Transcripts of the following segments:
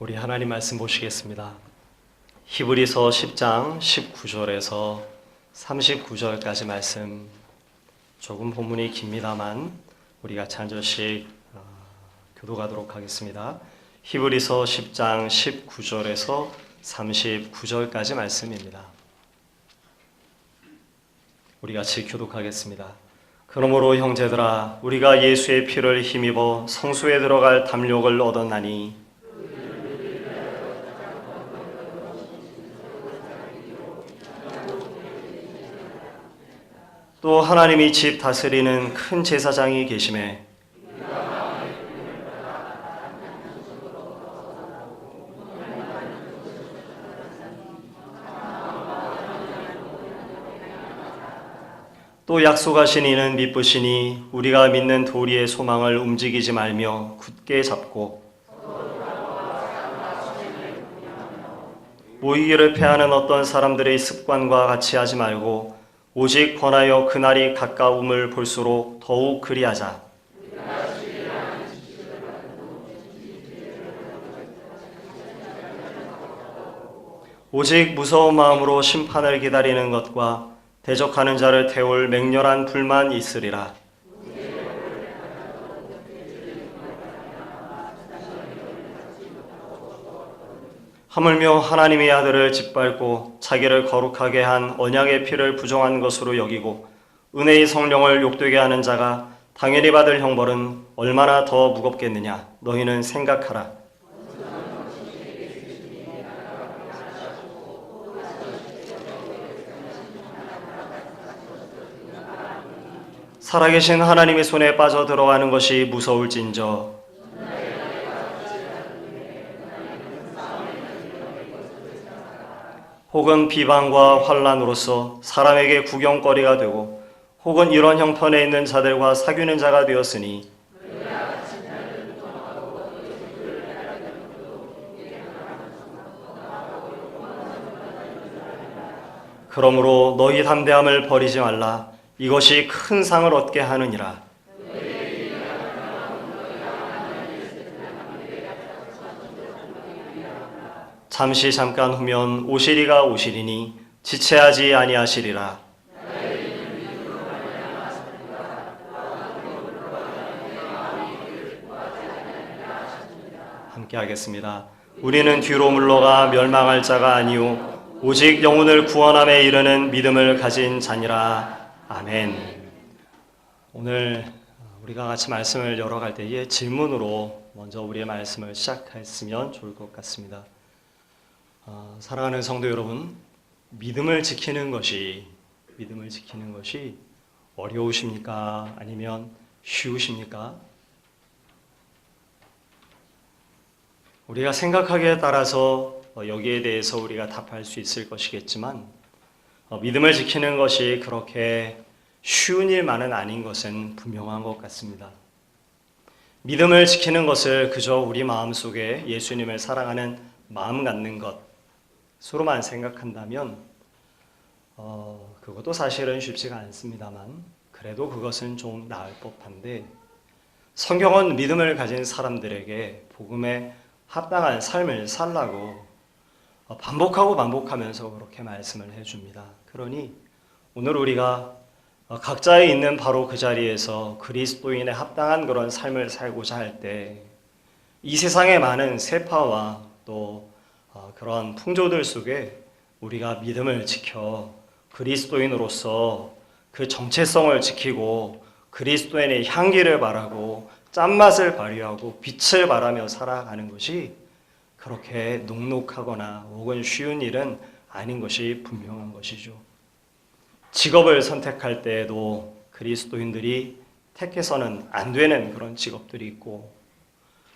우리 하나님 말씀 보시겠습니다. 히브리서 10장 19절에서 39절까지 말씀, 조금 본문이 깁니다만 우리 같이 한 절씩 교독하도록 하겠습니다. 히브리서 10장 19절에서 39절까지 말씀입니다. 우리 같이 교독하겠습니다. 그러므로 형제들아, 우리가 예수의 피를 힘입어 성소에 들어갈 담력을 얻었나니 또 하나님이 집 다스리는 큰 제사장이 계심에 또 약속하신 이는 미쁘시니 우리가 믿는 도리의 소망을 움직이지 말며 굳게 잡고 모이기를 패하는 어떤 사람들의 습관과 같이 하지 말고 오직 권하여 그날이 가까움을 볼수록 더욱 그리하자. 오직 무서운 마음으로 심판을 기다리는 것과 대적하는 자를 태울 맹렬한 불만 있으리라. 하물며 하나님의 아들을 짓밟고 자기를 거룩하게 한 언약의 피를 부정한 것으로 여기고 은혜의 성령을 욕되게 하는 자가 당연히 받을 형벌은 얼마나 더 무겁겠느냐. 너희는 생각하라. 살아계신 하나님의 손에 빠져 들어가는 것이 무서울진저 혹은 비방과 환난으로서 사람에게 구경거리가 되고 혹은 이런 형편에 있는 자들과 사귀는 자가 되었으니 그러므로 너희 담대함을 버리지 말라. 이것이 큰 상을 얻게 하느니라. 잠시 잠깐 후면 오시리가 오시리니 지체하지 아니하시리라. 함께 하겠습니다. 우리는 뒤로 물러가 멸망할 자가 아니요 오직 영혼을 구원함에 이르는 믿음을 가진 자니라. 아멘. 오늘 우리가 같이 말씀을 열어갈 때에 질문으로 먼저 우리의 말씀을 시작했으면 좋을 것 같습니다. 사랑하는 성도 여러분, 믿음을 지키는 것이 어려우십니까? 아니면 쉬우십니까? 우리가 생각하기에 따라서 여기에 대해서 우리가 답할 수 있을 것이겠지만 믿음을 지키는 것이 그렇게 쉬운 일만은 아닌 것은 분명한 것 같습니다. 믿음을 지키는 것을 그저 우리 마음속에 예수님을 사랑하는 마음 갖는 것으로만 생각한다면 그것도 사실은 쉽지가 않습니다만 그래도 그것은 좀 나을 법한데, 성경은 믿음을 가진 사람들에게 복음에 합당한 삶을 살라고 반복하면서 그렇게 말씀을 해줍니다. 그러니 오늘 우리가 각자에 있는 바로 그 자리에서 그리스도인의 합당한 그런 삶을 살고자 할 때 이 세상의 많은 세파와 또 그런 풍조들 속에 우리가 믿음을 지켜 그리스도인으로서 그 정체성을 지키고 그리스도인의 향기를 바라고 짠맛을 발휘하고 빛을 발하며 살아가는 것이 그렇게 녹록하거나 혹은 쉬운 일은 아닌 것이 분명한 것이죠. 직업을 선택할 때에도 그리스도인들이 택해서는 안 되는 그런 직업들이 있고,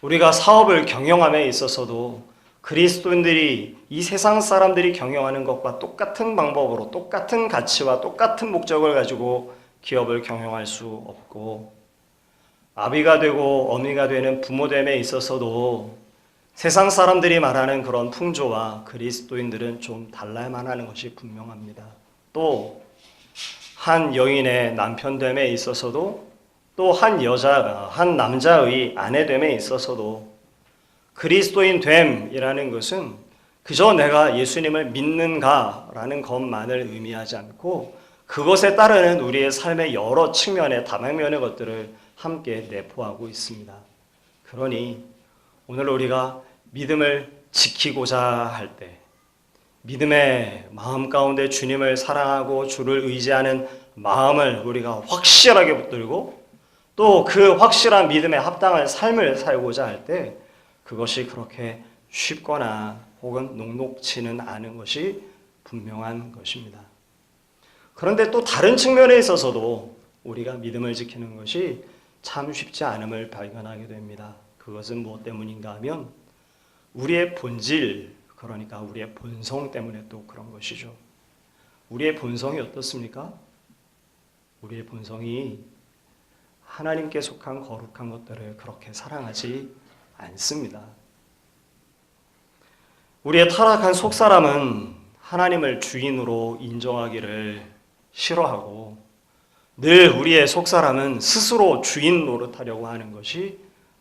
우리가 사업을 경영함에 있어서도 그리스도인들이 이 세상 사람들이 경영하는 것과 똑같은 방법으로 똑같은 가치와 똑같은 목적을 가지고 기업을 경영할 수 없고, 아비가 되고 어미가 되는 부모됨에 있어서도 세상 사람들이 말하는 그런 풍조와 그리스도인들은 좀 달라야만 하는 것이 분명합니다. 또 한 여인의 남편됨에 있어서도 또 한 남자의 아내됨에 있어서도 그리스도인 됨이라는 것은 그저 내가 예수님을 믿는가라는 것만을 의미하지 않고 그것에 따르는 우리의 삶의 여러 측면의 다방면의 것들을 함께 내포하고 있습니다. 그러니 오늘 우리가 믿음을 지키고자 할 때, 믿음의 마음 가운데 주님을 사랑하고 주를 의지하는 마음을 우리가 확실하게 붙들고 또 그 확실한 믿음에 합당한 삶을 살고자 할 때 그것이 그렇게 쉽거나 혹은 녹록지는 않은 것이 분명한 것입니다. 그런데 또 다른 측면에 있어서도 우리가 믿음을 지키는 것이 참 쉽지 않음을 발견하게 됩니다. 그것은 무엇 때문인가 하면 우리의 본질, 그러니까 우리의 본성 때문에 또 그런 것이죠. 우리의 본성이 어떻습니까? 우리의 본성이 하나님께 속한 거룩한 것들을 그렇게 사랑하지 않습니다. 우리의 타락한 속사람은 하나님을 주인으로 인정하기를 싫어하고 늘 우리의 속사람은 스스로 주인 노릇하려고 하는 것이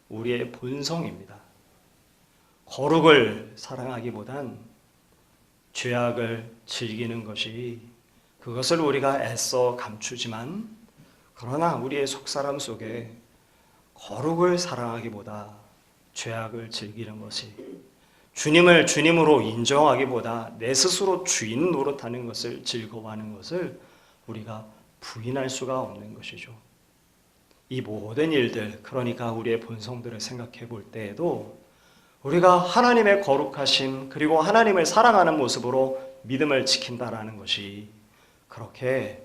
우리의 본성입니다. 거룩을 사랑하기보단 죄악을 즐기는 것이 그것을 우리가 애써 감추지만 그러나 우리의 속사람 속에 거룩을 사랑하기보다 죄악을 즐기는 것이 주님을 주님으로 인정하기보다 내 스스로 주인 노릇하는 것을 즐거워하는 것을 우리가 부인할 수가 없는 것이죠. 이 모든 일들, 그러니까 우리의 본성들을 생각해 볼 때에도 우리가 하나님의 거룩하심 그리고 하나님을 사랑하는 모습으로 믿음을 지킨다라는 것이 그렇게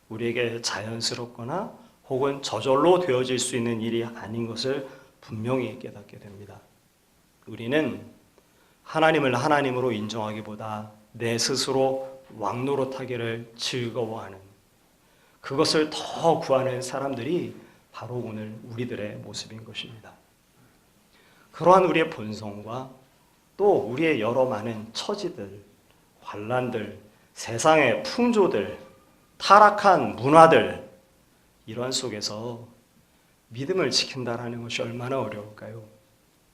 우리에게 자연스럽거나 혹은 저절로 되어질 수 있는 일이 아닌 것을 분명히 깨닫게 됩니다. 우리는 하나님을 하나님으로 인정하기보다 내 스스로 왕노릇하기를 즐거워하는 그것을 더 구하는 사람들이 바로 오늘 우리들의 모습인 것입니다. 그러한 우리의 본성과 또 우리의 여러 많은 처지들, 환난들, 세상의 풍조들, 타락한 문화들 이러한 속에서 믿음을 지킨다라는 것이 얼마나 어려울까요?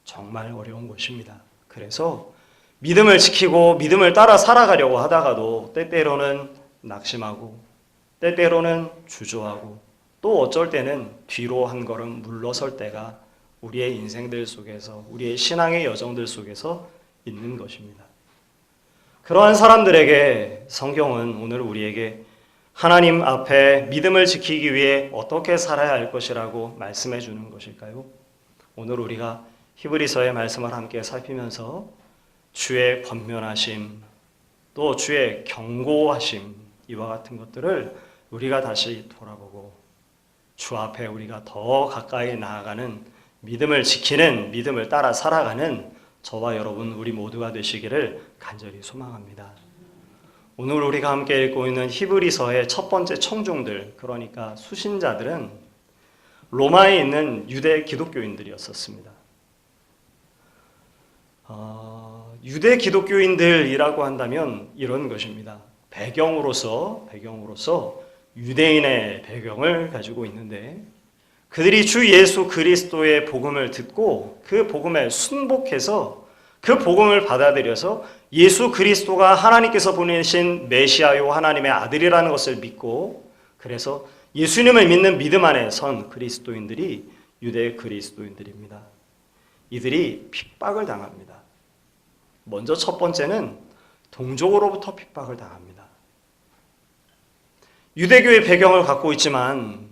정말 어려운 것입니다. 그래서 믿음을 지키고 믿음을 따라 살아가려고 하다가도 때때로는 낙심하고 때때로는 주저하고 또 어쩔 때는 뒤로 한 걸음 물러설 때가 우리의 인생들 속에서 우리의 신앙의 여정들 속에서 있는 것입니다. 그러한 사람들에게 성경은 오늘 우리에게 하나님 앞에 믿음을 지키기 위해 어떻게 살아야 할 것이라고 말씀해 주는 것일까요? 오늘 우리가 히브리서의 말씀을 함께 살피면서 주의 권면하심 또 주의 경고하심 이와 같은 것들을 우리가 다시 돌아보고 주 앞에 우리가 더 가까이 나아가는 믿음을 지키는 믿음을 따라 살아가는 저와 여러분 우리 모두가 되시기를 간절히 소망합니다. 오늘 우리가 함께 읽고 있는 히브리서의 첫 번째 청중들 그러니까 수신자들은 로마에 있는 유대 기독교인들이었습니다. 유대 기독교인들이라고 한다면 이런 것입니다. 배경으로서 유대인의 배경을 가지고 있는데 그들이 주 예수 그리스도의 복음을 듣고 그 복음에 순복해서 그 복음을 받아들여서 예수 그리스도가 하나님께서 보내신 메시아요 하나님의 아들이라는 것을 믿고 그래서 예수님을 믿는 믿음 안에 선 그리스도인들이 유대 그리스도인들입니다. 이들이 핍박을 당합니다. 먼저 첫 번째는 동족으로부터 핍박을 당합니다. 유대교의 배경을 갖고 있지만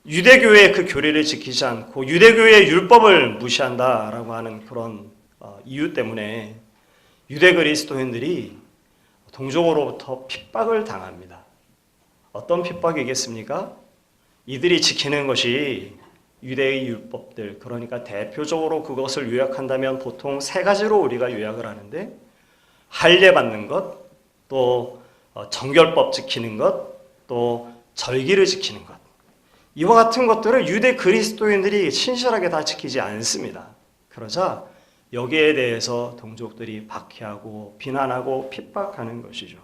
유대교의 그 교리를 지키지 않고 유대교의 율법을 무시한다라고 하는 그런 이유 때문에 유대 그리스도인들이 동족으로부터 핍박을 당합니다. 어떤 핍박이겠습니까? 이들이 지키는 것이 유대의 율법들, 그러니까 대표적으로 그것을 요약한다면 보통 세 가지로 우리가 요약을 하는데 할례 받는 것, 또 정결법 지키는 것, 또 절기를 지키는 것. 이와 같은 것들을 유대 그리스도인들이 신실하게 다 지키지 않습니다. 그러자 여기에 대해서 동족들이 박해하고 비난하고 핍박하는 것이죠.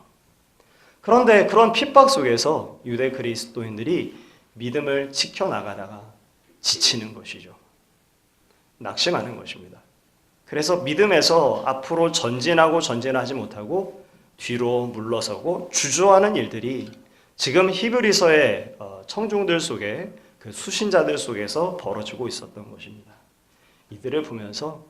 그런데 그런 핍박 속에서 유대 그리스도인들이 믿음을 지켜나가다가 지치는 것이죠. 낙심하는 것입니다. 그래서 믿음에서 앞으로 전진하지 못하고 뒤로 물러서고 주저하는 일들이 지금 히브리서의 청중들 속에 그 수신자들 속에서 벌어지고 있었던 것입니다. 이들을 보면서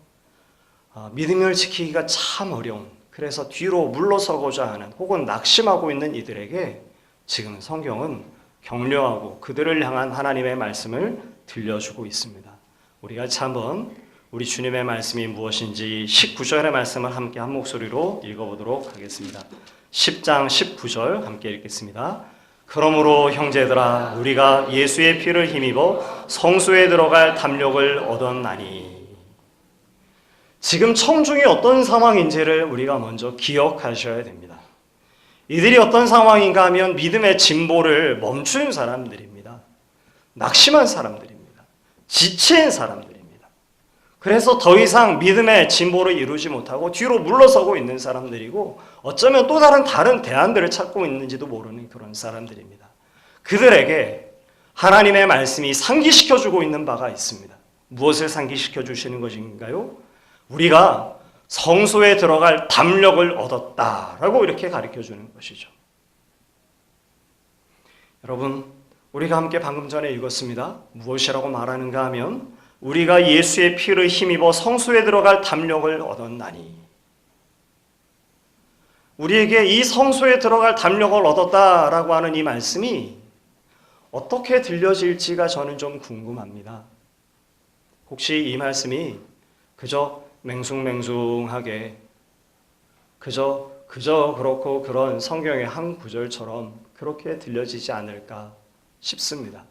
믿음을 지키기가 참 어려운, 그래서 뒤로 물러서고자 하는 혹은 낙심하고 있는 이들에게 지금 성경은 격려하고 그들을 향한 하나님의 말씀을 들려주고 있습니다. 우리가 같이 한번 우리 주님의 말씀이 무엇인지 19절의 말씀을 함께 한 목소리로 읽어보도록 하겠습니다. 10장 19절 함께 읽겠습니다. 그러므로 형제들아 우리가 예수의 피를 힘입어 성소에 들어갈 담력을 얻었나니. 지금 청중이 어떤 상황인지를 우리가 먼저 기억하셔야 됩니다. 이들이 어떤 상황인가 하면 믿음의 진보를 멈춘 사람들입니다. 낙심한 사람들입니다. 지친 사람들입니다. 그래서 더 이상 믿음의 진보를 이루지 못하고 뒤로 물러서고 있는 사람들이고 어쩌면 또 다른 대안들을 찾고 있는지도 모르는 그런 사람들입니다. 그들에게 하나님의 말씀이 상기시켜주고 있는 바가 있습니다. 무엇을 상기시켜 주시는 것인가요? 우리가 성소에 들어갈 담력을 얻었다라고 이렇게 가르쳐주는 것이죠. 여러분, 우리가 함께 방금 전에 읽었습니다. 무엇이라고 말하는가 하면 우리가 예수의 피를 힘입어 성소에 들어갈 담력을 얻었나니. 우리에게 이 성소에 들어갈 담력을 얻었다라고 하는 이 말씀이 어떻게 들려질지가 저는 좀 궁금합니다. 혹시 이 말씀이 그저 맹숭맹숭하게 그저 그렇고 그런 성경의 한 구절처럼 그렇게 들려지지 않을까 싶습니다.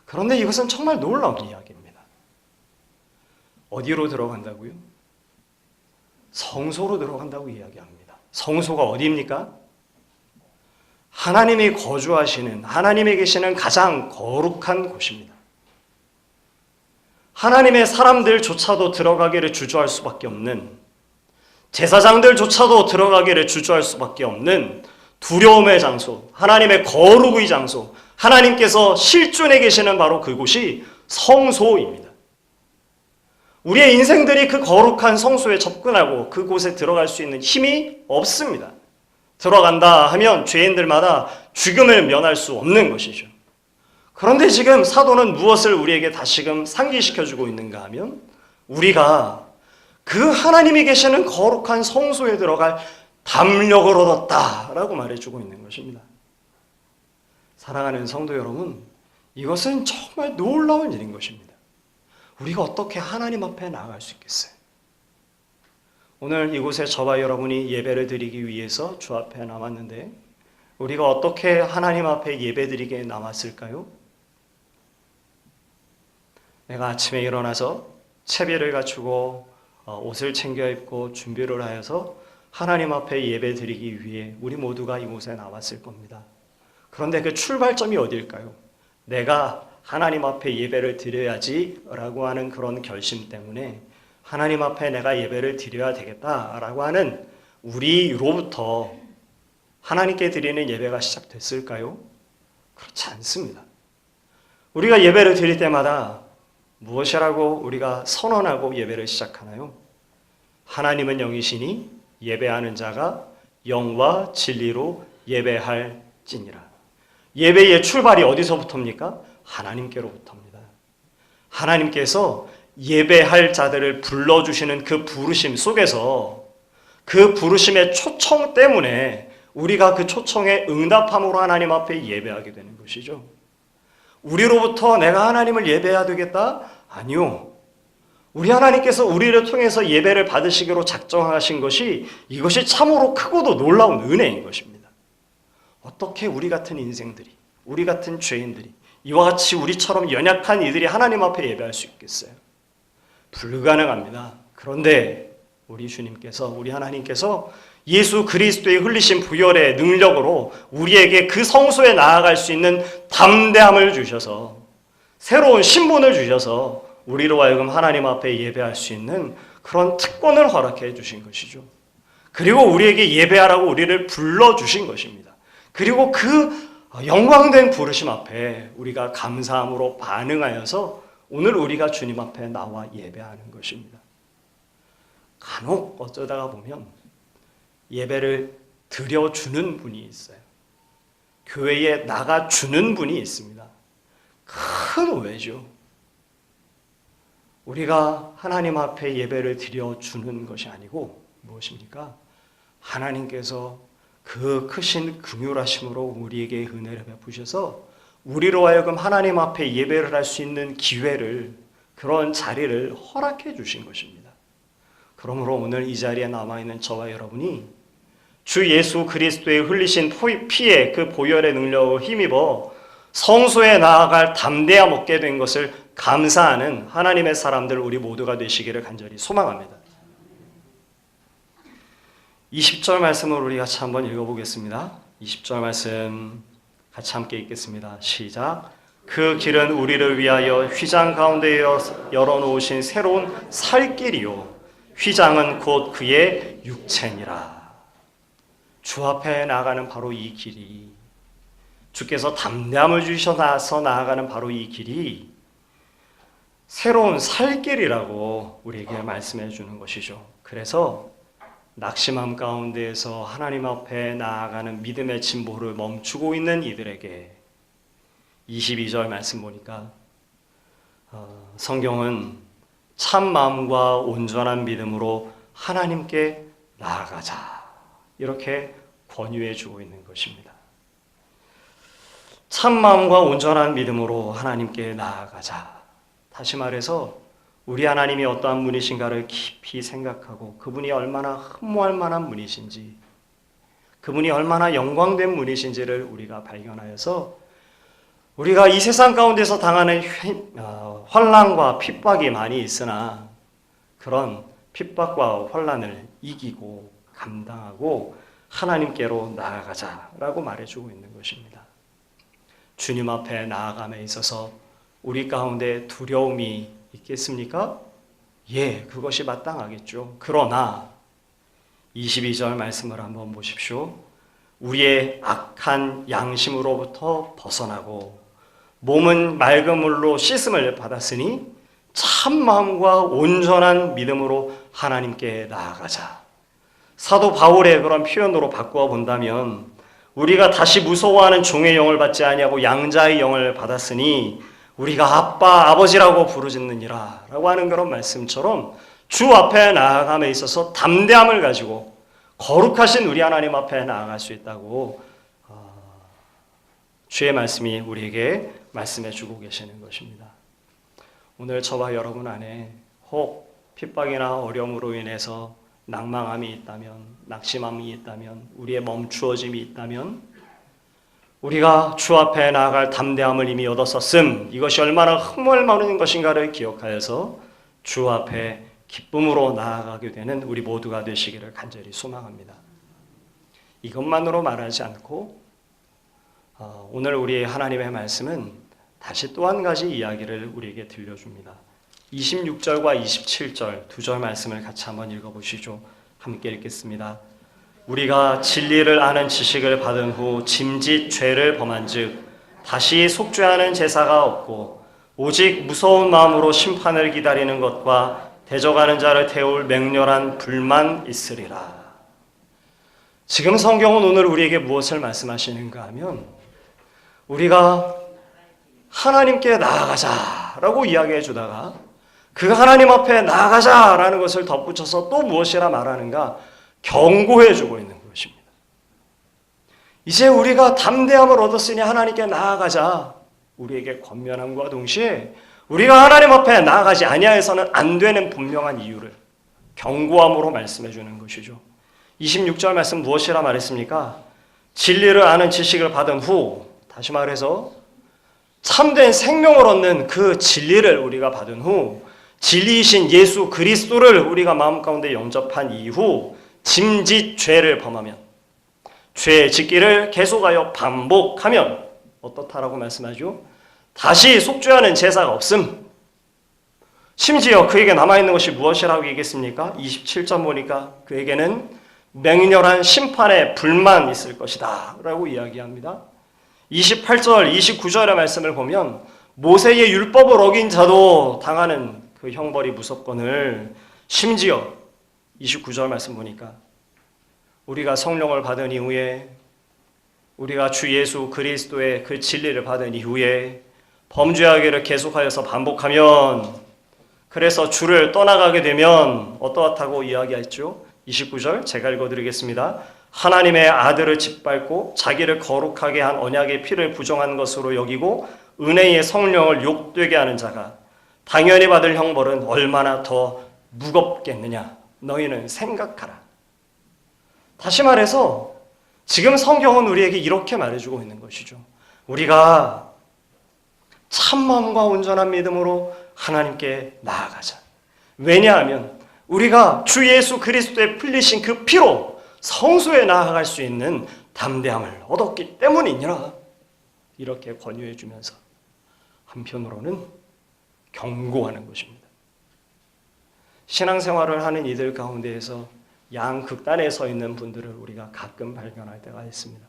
그런데 이것은 정말 놀라운 이야기입니다. 어디로 들어간다고요? 성소로 들어간다고 이야기합니다. 성소가 어디입니까? 하나님이 거주하시는, 하나님이 계시는 가장 거룩한 곳입니다. 하나님의 사람들조차도 들어가기를 주저할 수밖에 없는, 제사장들조차도 들어가기를 주저할 수밖에 없는 두려움의 장소, 하나님의 거룩의 장소, 하나님께서 실존해 계시는 바로 그곳이 성소입니다. 우리의 인생들이 그 거룩한 성소에 접근하고 그곳에 들어갈 수 있는 힘이 없습니다. 들어간다 하면 죄인들마다 죽음을 면할 수 없는 것이죠. 그런데 지금 사도는 무엇을 우리에게 다시금 상기시켜주고 있는가 하면 우리가 그 하나님이 계시는 거룩한 성소에 들어갈 담력을 얻었다라고 말해주고 있는 것입니다. 사랑하는 성도 여러분, 이것은 정말 놀라운 일인 것입니다. 우리가 어떻게 하나님 앞에 나아갈 수 있겠어요? 오늘 이곳에 저와 여러분이 예배를 드리기 위해서 주 앞에 남았는데 우리가 어떻게 하나님 앞에 예배 드리게 남았을까요? 내가 아침에 일어나서 채비를 갖추고 옷을 챙겨 입고 준비를 하여서 하나님 앞에 예배 드리기 위해 우리 모두가 이곳에 나왔을 겁니다. 그런데 그 출발점이 어딜까요? 내가 하나님 앞에 예배를 드려야지 라고 하는 그런 결심 때문에 하나님 앞에 내가 예배를 드려야 되겠다라고 하는 우리로부터 하나님께 드리는 예배가 시작됐을까요? 그렇지 않습니다. 우리가 예배를 드릴 때마다 무엇이라고 우리가 선언하고 예배를 시작하나요? 하나님은 영이시니 예배하는 자가 영과 진리로 예배할지니라. 예배의 출발이 어디서부터입니까? 하나님께로부터입니다. 하나님께서 예배할 자들을 불러주시는 그 부르심 속에서 그 부르심의 초청 때문에 우리가 그 초청에 응답함으로 하나님 앞에 예배하게 되는 것이죠. 우리로부터 내가 하나님을 예배해야 되겠다? 아니요. 우리 하나님께서 우리를 통해서 예배를 받으시기로 작정하신 것이 이것이 참으로 크고도 놀라운 은혜인 것입니다. 어떻게 우리 같은 인생들이, 우리 같은 죄인들이, 이와 같이 우리처럼 연약한 이들이 하나님 앞에 예배할 수 있겠어요? 불가능합니다. 그런데 우리 주님께서, 우리 하나님께서 예수 그리스도의 흘리신 부혈의 능력으로 우리에게 그 성소에 나아갈 수 있는 담대함을 주셔서 새로운 신분을 주셔서 우리로 하여금 하나님 앞에 예배할 수 있는 그런 특권을 허락해 주신 것이죠. 그리고 우리에게 예배하라고 우리를 불러주신 것입니다. 그리고 그 영광된 부르심 앞에 우리가 감사함으로 반응하여서 오늘 우리가 주님 앞에 나와 예배하는 것입니다. 간혹 어쩌다가 보면 예배를 드려주는 분이 있어요. 교회에 나가주는 분이 있습니다. 큰 오해죠. 우리가 하나님 앞에 예배를 드려주는 것이 아니고 무엇입니까? 하나님께서 그 크신 긍휼하심으로 우리에게 은혜를 베푸셔서 우리로 하여금 하나님 앞에 예배를 할 수 있는 기회를, 그런 자리를 허락해 주신 것입니다. 그러므로 오늘 이 자리에 남아있는 저와 여러분이 주 예수 그리스도의 흘리신 피의 그 보혈의 능력을 힘입어 성소에 나아갈 담대함 얻게 된 것을 감사하는 하나님의 사람들 우리 모두가 되시기를 간절히 소망합니다. 20절 말씀을 우리 같이 한번 읽어보겠습니다. 20절 말씀 같이 함께 읽겠습니다. 시작. 그 길은 우리를 위하여 휘장 가운데 열어놓으신 새로운 살 길이요 휘장은 곧 그의 육체니라. 주 앞에 나아가는 바로 이 길이, 주께서 담대함을 주셔서 나아가는 바로 이 길이 새로운 살 길이라고 우리에게 말씀해 주는 것이죠. 그래서 낙심함 가운데에서 하나님 앞에 나아가는 믿음의 진보를 멈추고 있는 이들에게 22절 말씀 보니까 성경은 참 마음과 온전한 믿음으로 하나님께 나아가자 이렇게 권유해 주고 있는 것입니다. 참 마음과 온전한 믿음으로 하나님께 나아가자. 다시 말해서 우리 하나님이 어떠한 분이신가를 깊이 생각하고 그분이 얼마나 흠모할 만한 분이신지, 그분이 얼마나 영광된 분이신지를 우리가 발견하여서 우리가 이 세상 가운데서 당하는 환난과 핍박이 많이 있으나 그런 핍박과 환난을 이기고 감당하고 하나님께로 나아가자라고 말해주고 있는 것입니다. 주님 앞에 나아감에 있어서 우리 가운데 두려움이 있겠습니까? 예, 그것이 마땅하겠죠. 그러나 22절 말씀을 한번 보십시오. 우리의 악한 양심으로부터 벗어나고 몸은 맑은 물로 씻음을 받았으니 참 마음과 온전한 믿음으로 하나님께 나아가자. 사도 바울의 그런 표현으로 바꾸어 본다면 우리가 다시 무서워하는 종의 영을 받지 아니하고 양자의 영을 받았으니 우리가 아빠, 아버지라고 부르짖느니라 라고 하는 그런 말씀처럼 주 앞에 나아감에 있어서 담대함을 가지고 거룩하신 우리 하나님 앞에 나아갈 수 있다고 주의 말씀이 우리에게 말씀해 주고 계시는 것입니다. 오늘 저와 여러분 안에 혹 핍박이나 어려움으로 인해서 낭망함이 있다면, 낙심함이 있다면, 우리의 멈추어짐이 있다면 우리가 주 앞에 나아갈 담대함을 이미 얻었었음, 이것이 얼마나 흠모할 만한 것인가를 기억하여서 주 앞에 기쁨으로 나아가게 되는 우리 모두가 되시기를 간절히 소망합니다. 이것만으로 말하지 않고 오늘 우리의 하나님의 말씀은 다시 또 한 가지 이야기를 우리에게 들려줍니다. 26절과 27절 두 절 말씀을 같이 한번 읽어보시죠. 함께 읽겠습니다. 우리가 진리를 아는 지식을 받은 후 짐짓 죄를 범한 즉 다시 속죄하는 제사가 없고 오직 무서운 마음으로 심판을 기다리는 것과 대적하는 자를 태울 맹렬한 불만 있으리라. 지금 성경은 오늘 우리에게 무엇을 말씀하시는가 하면 우리가 하나님께 나아가자라고 이야기해 주다가 그 하나님 앞에 나아가자라는 것을 덧붙여서 또 무엇이라 말하는가? 경고해 주고 있는 것입니다. 이제 우리가 담대함을 얻었으니 하나님께 나아가자. 우리에게 권면함과 동시에 우리가 하나님 앞에 나아가지 아니하여서는 안 되는 분명한 이유를 경고함으로 말씀해 주는 것이죠. 26절 말씀 무엇이라 말했습니까? 진리를 아는 지식을 받은 후, 다시 말해서 참된 생명을 얻는 그 진리를 우리가 받은 후 진리이신 예수 그리스도를 우리가 마음 가운데 영접한 이후 짐짓 죄를 범하면, 죄 짓기를 계속하여 반복하면 어떻다라고 말씀하죠? 다시 속죄하는 제사가 없음. 심지어 그에게 남아있는 것이 무엇이라고 얘기했습니까? 27절 보니까 그에게는 맹렬한 심판의 불만 있을 것이다 라고 이야기합니다. 28절, 29절의 말씀을 보면 모세의 율법을 어긴 자도 당하는 그 형벌이 무섭거늘 심지어 29절 말씀 보니까 우리가 성령을 받은 이후에 우리가 주 예수 그리스도의 그 진리를 받은 이후에 범죄하기를 계속하여서 반복하면 그래서 주를 떠나가게 되면 어떠하다고 이야기했죠? 29절 제가 읽어드리겠습니다. 하나님의 아들을 짓밟고 자기를 거룩하게 한 언약의 피를 부정한 것으로 여기고 은혜의 성령을 욕되게 하는 자가 당연히 받을 형벌은 얼마나 더 무겁겠느냐. 너희는 생각하라. 다시 말해서 지금 성경은 우리에게 이렇게 말해주고 있는 것이죠. 우리가 참마음과 온전한 믿음으로 하나님께 나아가자. 왜냐하면 우리가 주 예수 그리스도의 풀리신 그 피로 성소에 나아갈 수 있는 담대함을 얻었기 때문이니라. 이렇게 권유해 주면서 한편으로는 경고하는 것입니다. 신앙생활을 하는 이들 가운데에서 양극단에 서 있는 분들을 우리가 가끔 발견할 때가 있습니다.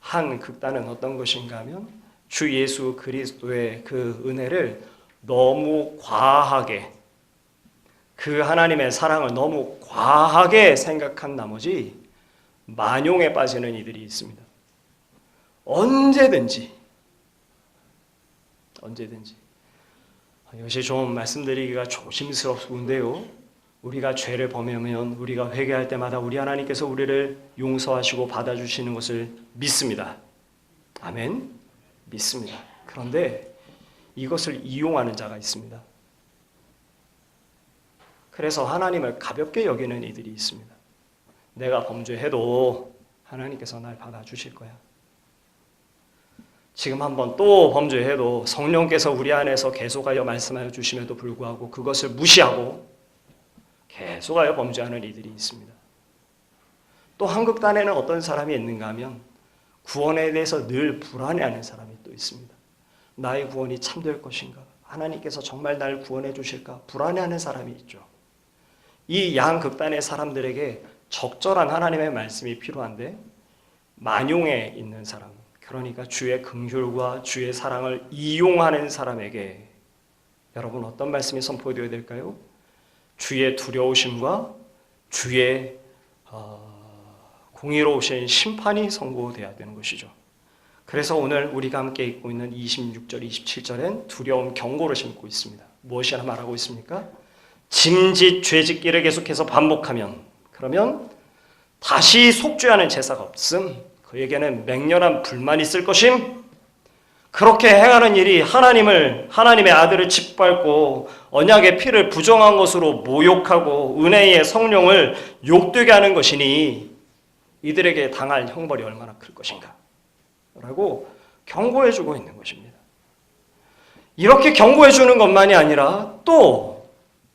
한 극단은 어떤 것인가 하면 주 예수 그리스도의 그 은혜를 너무 과하게, 그 하나님의 사랑을 너무 과하게 생각한 나머지 만용에 빠지는 이들이 있습니다. 언제든지 이것이 좀 말씀드리기가 조심스럽은데요. 우리가 죄를 범하면 우리가 회개할 때마다 우리 하나님께서 우리를 용서하시고 받아주시는 것을 믿습니다. 아멘? 믿습니다. 그런데 이것을 이용하는 자가 있습니다. 그래서 하나님을 가볍게 여기는 이들이 있습니다. 내가 범죄해도 하나님께서 날 받아주실 거야. 지금 한번 또 범죄해도 성령께서 우리 안에서 계속하여 말씀하여 주심에도 불구하고 그것을 무시하고 계속하여 범죄하는 이들이 있습니다. 또 한극단에는 어떤 사람이 있는가 하면 구원에 대해서 늘 불안해하는 사람이 또 있습니다. 나의 구원이 참될 것인가? 하나님께서 정말 날 구원해 주실까? 불안해하는 사람이 있죠. 이 양극단의 사람들에게 적절한 하나님의 말씀이 필요한데 만용에 있는 사람, 그러니까 주의 긍휼과 주의 사랑을 이용하는 사람에게 여러분 어떤 말씀이 선포되어야 될까요? 주의 두려우심과 주의 공의로우신 심판이 선고되어야 되는 것이죠. 그래서 오늘 우리가 함께 읽고 있는 26절, 27절엔 두려움 경고를 심고 있습니다. 무엇이나 말하고 있습니까? 짐짓 죄짓기를 계속해서 반복하면 그러면 다시 속죄하는 제사가 없음. 그에게는 맹렬한 불만이 있을 것임. 그렇게 행하는 일이 하나님의 아들을 짓밟고 언약의 피를 부정한 것으로 모욕하고 은혜의 성령을 욕되게 하는 것이니 이들에게 당할 형벌이 얼마나 클 것인가 라고 경고해주고 있는 것입니다. 이렇게 경고해주는 것만이 아니라 또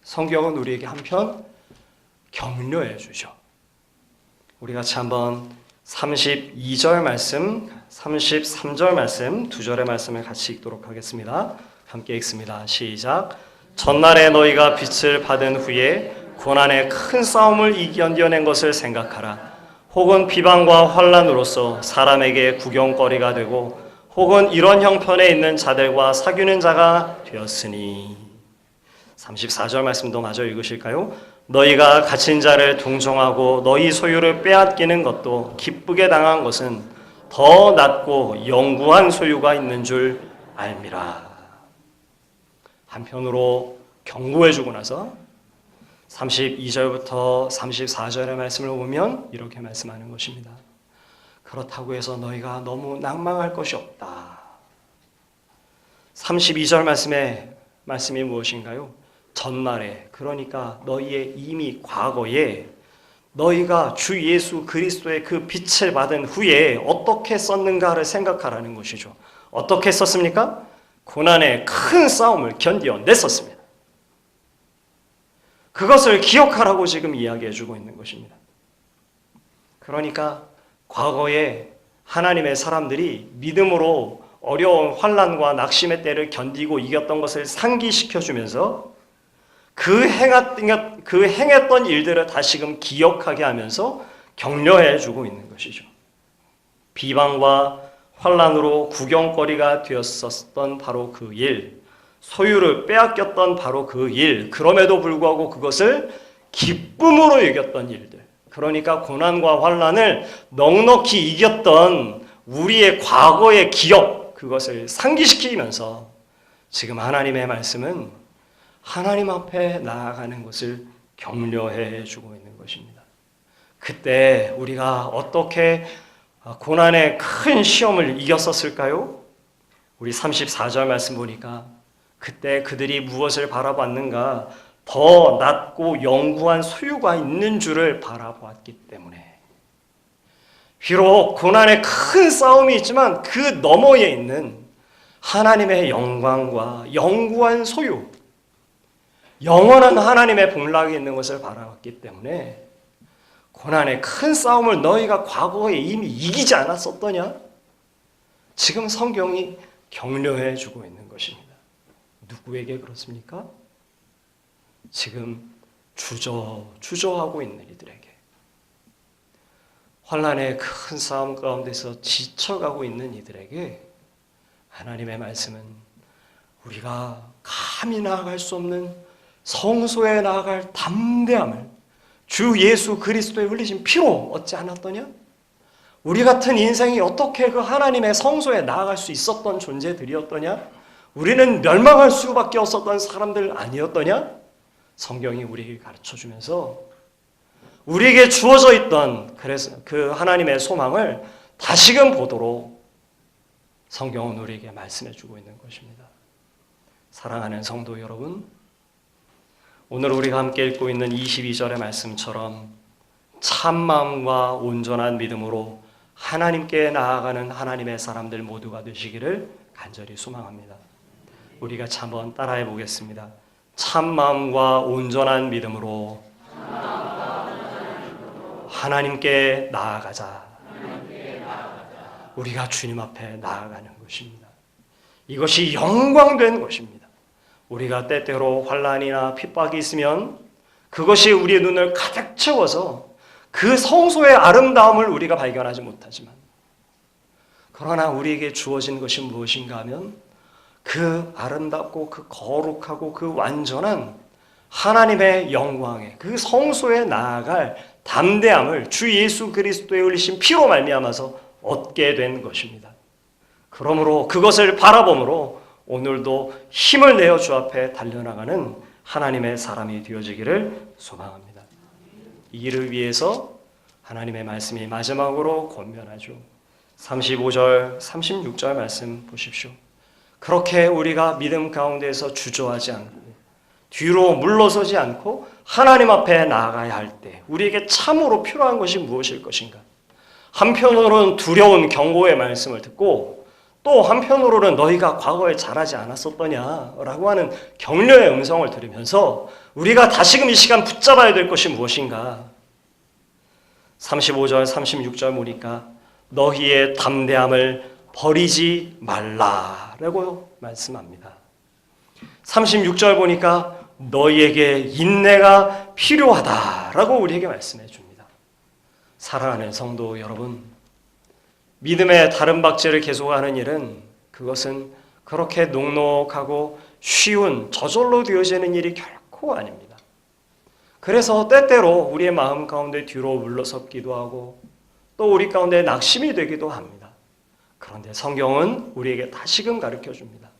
성경은 우리에게 한편 격려해주죠. 우리 같이 한번 32절 말씀, 33절 말씀, 두 절의 말씀을 같이 읽도록 하겠습니다. 함께 읽습니다. 시작. 전날에 너희가 빛을 받은 후에 고난의 큰 싸움을 이겨낸 것을 생각하라. 혹은 비방과 환난으로서 사람에게 구경거리가 되고 혹은 이런 형편에 있는 자들과 사귀는 자가 되었으니. 34절 말씀도 마저 읽으실까요? 너희가 갇힌 자를 동정하고 너희 소유를 빼앗기는 것도 기쁘게 당한 것은 더 낫고 영구한 소유가 있는 줄 알미라. 한편으로 경고해주고 나서 32절부터 34절의 말씀을 보면 이렇게 말씀하는 것입니다. 그렇다고 해서 너희가 너무 낭망할 것이 없다. 32절 말씀이 무엇인가요? 전날에, 그러니까 너희의 이미 과거에 너희가 주 예수 그리스도의 그 빛을 받은 후에 어떻게 썼는가를 생각하라는 것이죠. 어떻게 썼습니까? 고난의 큰 싸움을 견뎌냈었습니다. 그것을 기억하라고 지금 이야기해주고 있는 것입니다. 그러니까 과거에 하나님의 사람들이 믿음으로 어려운 환난과 낙심의 때를 견디고 이겼던 것을 상기시켜주면서 그 행했던 일들을 다시금 기억하게 하면서 격려해주고 있는 것이죠. 비방과 환난으로 구경거리가 되었었던 바로 그 일, 소유를 빼앗겼던 바로 그 일, 그럼에도 불구하고 그것을 기쁨으로 이겼던 일들, 그러니까 고난과 환난을 넉넉히 이겼던 우리의 과거의 기억, 그것을 상기시키면서 지금 하나님의 말씀은 하나님 앞에 나아가는 것을 격려해 주고 있는 것입니다. 그때 우리가 어떻게 고난의 큰 시험을 이겼었을까요? 우리 34절 말씀 보니까 그때 그들이 무엇을 바라봤는가? 더 낮고 영구한 소유가 있는 줄을 바라보았기 때문에. 비록 고난의 큰 싸움이 있지만 그 너머에 있는 하나님의 영광과 영구한 소유, 영원한 하나님의 복락이 있는 것을 바라봤기 때문에 고난의 큰 싸움을 너희가 과거에 이미 이기지 않았었더냐? 지금 성경이 격려해 주고 있는 것입니다. 누구에게 그렇습니까? 지금 주저하고 있는 이들에게, 환난의 큰 싸움 가운데서 지쳐가고 있는 이들에게 하나님의 말씀은 우리가 감히 나아갈 수 없는 성소에 나아갈 담대함을 주 예수 그리스도의 흘리신 피로 얻지 않았더냐? 우리 같은 인생이 어떻게 그 하나님의 성소에 나아갈 수 있었던 존재들이었더냐? 우리는 멸망할 수밖에 없었던 사람들 아니었더냐? 성경이 우리에게 가르쳐주면서 우리에게 주어져 있던 그 하나님의 소망을 다시금 보도록 성경은 우리에게 말씀해주고 있는 것입니다. 사랑하는 성도 여러분, 오늘 우리가 함께 읽고 있는 22절의 말씀처럼 참마음과 온전한 믿음으로 하나님께 나아가는 하나님의 사람들 모두가 되시기를 간절히 소망합니다. 우리가 한번 따라해 보겠습니다. 참마음과 온전한 믿음으로 하나님께 나아가자. 우리가 주님 앞에 나아가는 것입니다. 이것이 영광된 것입니다. 우리가 때때로 환난이나 핍박이 있으면 그것이 우리의 눈을 가득 채워서 그 성소의 아름다움을 우리가 발견하지 못하지만, 그러나 우리에게 주어진 것이 무엇인가 하면 그 아름답고 그 거룩하고 그 완전한 하나님의 영광의 그 성소에 나아갈 담대함을 주 예수 그리스도의 흘리신 피로 말미암아서 얻게 된 것입니다. 그러므로 그것을 바라봄으로 오늘도 힘을 내어 주 앞에 달려나가는 하나님의 사람이 되어지기를 소망합니다. 이 일을 위해서 하나님의 말씀이 마지막으로 권면하죠. 35절, 36절 말씀 보십시오. 그렇게 우리가 믿음 가운데서 주저하지 않고 뒤로 물러서지 않고 하나님 앞에 나아가야 할 때 우리에게 참으로 필요한 것이 무엇일 것인가? 한편으로는 두려운 경고의 말씀을 듣고 또 한편으로는 너희가 과거에 잘하지 않았었더냐라고 하는 격려의 음성을 들으면서 우리가 다시금 이 시간 붙잡아야 될 것이 무엇인가? 35절, 36절 보니까 너희의 담대함을 버리지 말라라고 말씀합니다. 36절 보니까 너희에게 인내가 필요하다라고 우리에게 말씀해 줍니다. 사랑하는 성도 여러분, 믿음의 다른 박제를 계속하는 일은 그것은 그렇게 녹록하고 쉬운 저절로 되어지는 일이 결코 아닙니다. 그래서 때때로 우리의 마음 가운데 뒤로 물러섰기도 하고 또 우리 가운데 낙심이 되기도 합니다. 그런데 성경은 우리에게 다시금 가르쳐 줍니다.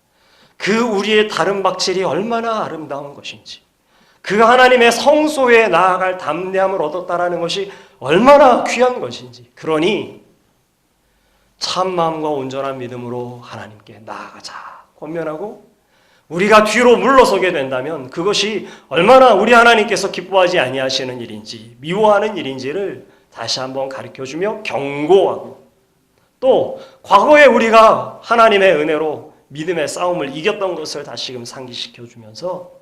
그 우리의 다른 박질이 얼마나 아름다운 것인지, 그 하나님의 성소에 나아갈 담대함을 얻었다라는 것이 얼마나 귀한 것인지, 그러니 참마음과 온전한 믿음으로 하나님께 나아가자 권면하고, 우리가 뒤로 물러서게 된다면 그것이 얼마나 우리 하나님께서 기뻐하지 아니하시는 일인지 미워하는 일인지를 다시 한번 가르쳐주며 경고하고, 또 과거에 우리가 하나님의 은혜로 믿음의 싸움을 이겼던 것을 다시금 상기시켜주면서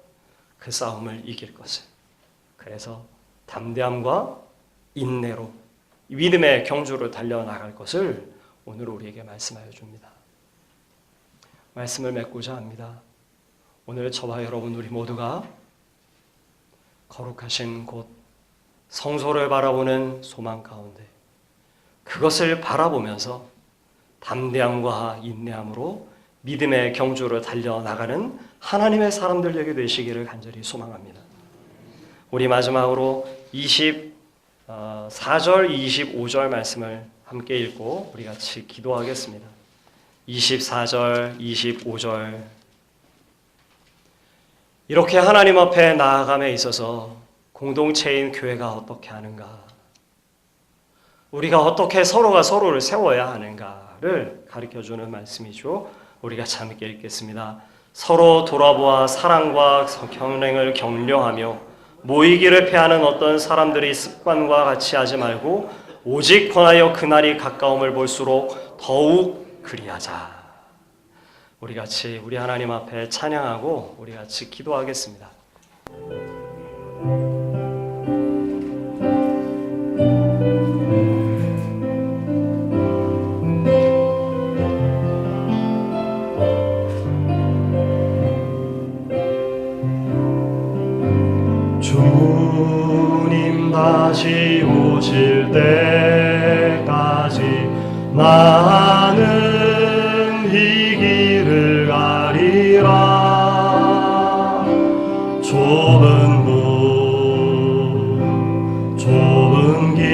그 싸움을 이길 것을, 그래서 담대함과 인내로 믿음의 경주를 달려나갈 것을 오늘 우리에게 말씀하여 줍니다. 말씀을 맺고자 합니다. 오늘 저와 여러분 우리 모두가 거룩하신 곳 성소를 바라보는 소망 가운데 그것을 바라보면서 담대함과 인내함으로 믿음의 경주를 달려나가는 하나님의 사람들 되게 되시기를 간절히 소망합니다. 우리 마지막으로 24절, 25절 말씀을 함께 읽고 우리 같이 기도하겠습니다. 24절, 25절. 이렇게 하나님 앞에 나아감에 있어서 공동체인 교회가 어떻게 하는가? 우리가 어떻게 서로가 서로를 세워야 하는가를 가르쳐주는 말씀이죠. 우리가 함께 읽겠습니다. 서로 돌아보아 사랑과 경쟁을 격려하며 모이기를 패하는 어떤 사람들이 습관과 같이 하지 말고 오직 권하여 그날이 가까움을 볼수록 더욱 그리하자. 우리 같이 우리 하나님 앞에 찬양하고 우리 같이 기도하겠습니다. 주님 다시 오실 때까지 나는 이 길을 가리라. 좁은 문 좁은 길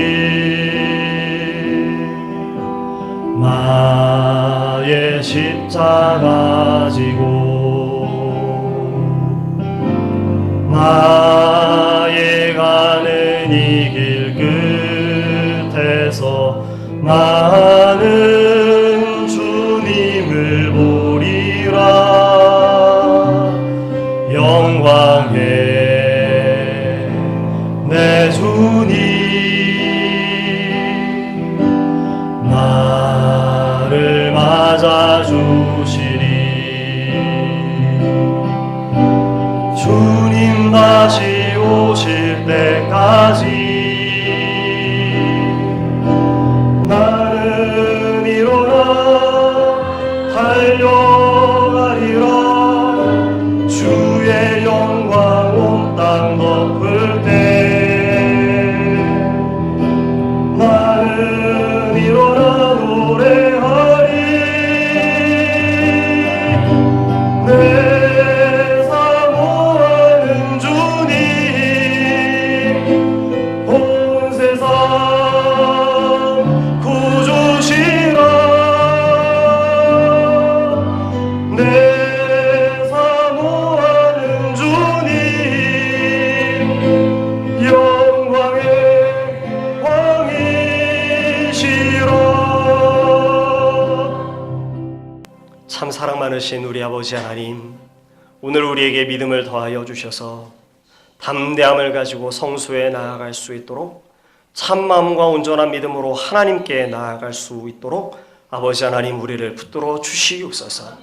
나의 십자가 지고 나의 가는 이 길 끝에서 나는 주님을 보리라. 영광의 내 주님 나를 맞아주시리. 주님 다시 오실 때까지 나는 일어나 달려가리라. 주의 영광 온 땅 덮을 때 나는 일어나 노래하리. 내 사모하는 주님 온 세상 구주시라. 내 사모하는 주님 영광의 왕이시라. 참 사랑 많으신 우리 아버지 하나님, 오늘 우리에게 믿음을 더하여 주셔서 담대함을 가지고 성소에 나아갈 수 있도록 참마음과 온전한 믿음으로 하나님께 나아갈 수 있도록 아버지 하나님 우리를 붙들어 주시옵소서.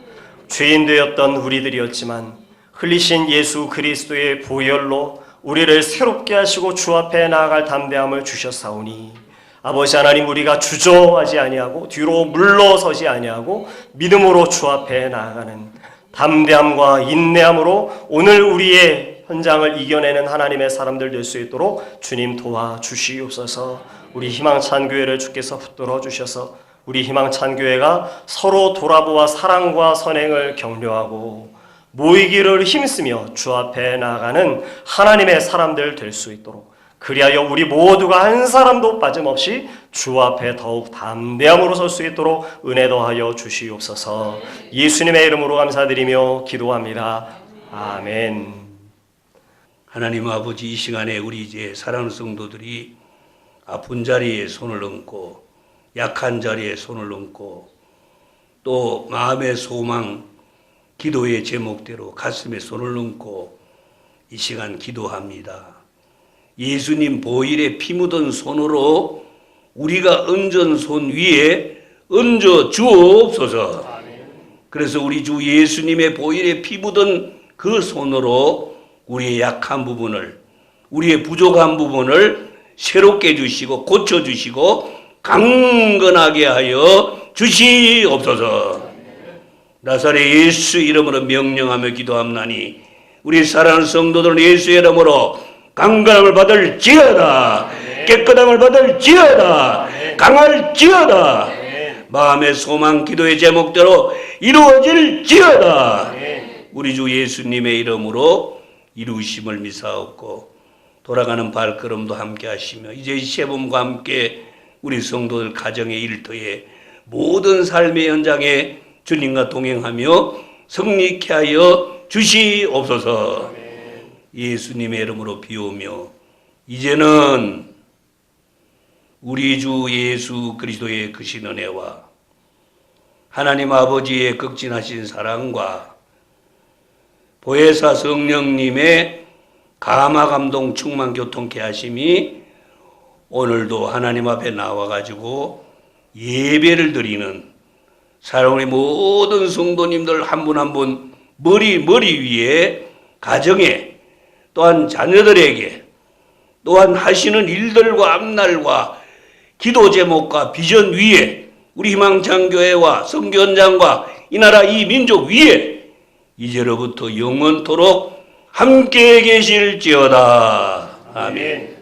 죄인 되었던 우리들이었지만 흘리신 예수 그리스도의 보혈로 우리를 새롭게 하시고 주 앞에 나아갈 담대함을 주셨사오니 아버지 하나님 우리가 주저하지 아니하고 뒤로 물러서지 아니하고 믿음으로 주 앞에 나아가는 담대함과 인내함으로 오늘 우리의 현장을 이겨내는 하나님의 사람들 될 수 있도록 주님 도와주시옵소서. 우리 희망찬 교회를 주께서 붙들어 주셔서 우리 희망찬 교회가 서로 돌아보아 사랑과 선행을 격려하고 모이기를 힘쓰며 주 앞에 나아가는 하나님의 사람들 될 수 있도록, 그리하여 우리 모두가 한 사람도 빠짐없이 주 앞에 더욱 담대함으로 설 수 있도록 은혜 더하여 주시옵소서. 예수님의 이름으로 감사드리며 기도합니다. 아멘. 하나님 아버지, 이 시간에 우리 이제 사랑하는 성도들이 아픈 자리에 손을 얹고 약한 자리에 손을 얹고 또 마음의 소망, 기도의 제목대로 가슴에 손을 얹고 이 시간 기도합니다. 예수님 보혈에 피 묻은 손으로 우리가 얹은 손 위에 얹어 주옵소서. 그래서 우리 주 예수님의 보혈에 피 묻은 그 손으로 우리의 약한 부분을, 우리의 부족한 부분을 새롭게 해주시고 고쳐주시고 강건하게 하여 주시옵소서. 나사렛 예수 이름으로 명령하며 기도합나니 우리 사랑하는 성도들은 예수의 이름으로 강건함을 받을지어다. 깨끗함을 받을지어다. 강할지어다. 마음의 소망, 기도의 제목대로 이루어질지어다. 우리 주 예수님의 이름으로 이루심을 미사옵고 돌아가는 발걸음도 함께 하시며 이제 이 시범과 함께 우리 성도들 가정의 일터에 모든 삶의 현장에 주님과 동행하며 승리케 하여 주시옵소서. 예수님의 이름으로 비오며 이제는 우리 주 예수 그리스도의 크신 은혜와 하나님 아버지의 극진하신 사랑과 보혜사 성령님의 감화 감동 충만 교통케 하심이 오늘도 하나님 앞에 나와가지고 예배를 드리는 사랑하는 모든 성도님들 한 분 한 분 머리 위에 가정에 또한 자녀들에게 또한 하시는 일들과 앞날과 기도 제목과 비전 위에 우리 희망창교회와 선교현장과 이 나라 이 민족 위에 이제로부터 영원토록 함께 계실지어다. 아멘.